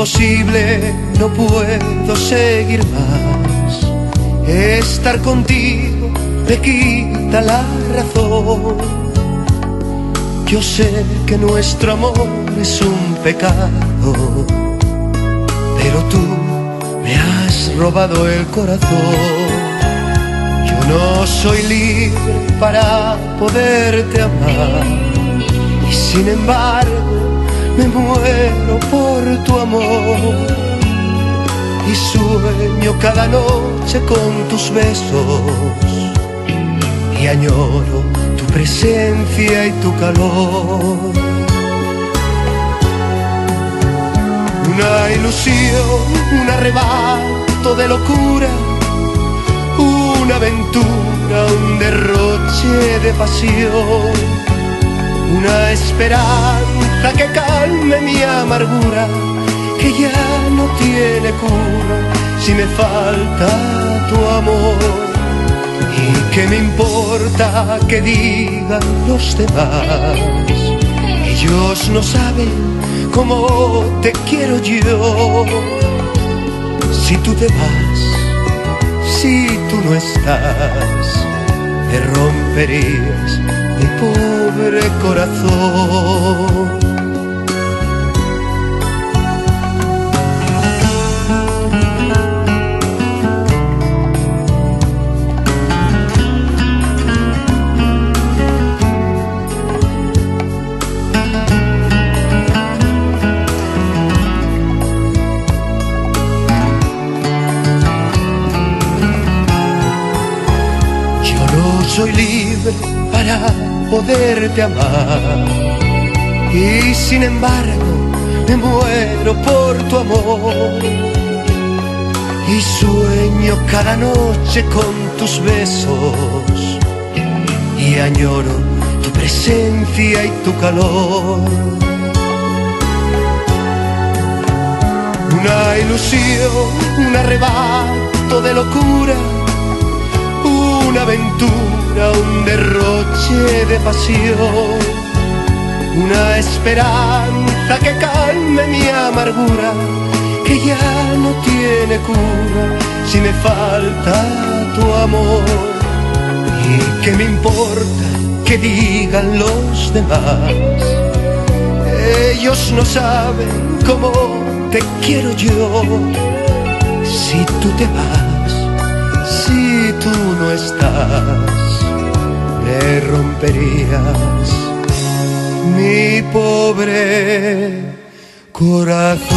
imposible, no puedo seguir más. Estar contigo me quita la razón. Yo sé que nuestro amor es un pecado, pero tú me has robado el corazón. Yo no soy libre para poderte amar, y sin embargo me muero por tu amor. Y sueño cada noche con tus besos, y añoro tu presencia y tu calor. Una ilusión, un arrebato de locura, una aventura, un derroche de pasión, una esperanza que calme mi amargura, que ya no tiene cura si me falta tu amor. ¿Y qué me importa que digan los demás? Ellos no saben cómo te quiero yo. Si tú te vas, si tú no estás, te romperías mi pobre corazón. Soy libre para poderte amar, y sin embargo me muero por tu amor. Y sueño cada noche con tus besos, y añoro tu presencia y tu calor. Una ilusión, un arrebato de locura, una aventura, un derroche de pasión, una esperanza que calme mi amargura, que ya no tiene cura si me falta tu amor. ¿Y qué me importa que digan los demás? Ellos no saben cómo te quiero yo. Si tú te vas, si tú no estás, me romperías mi pobre corazón.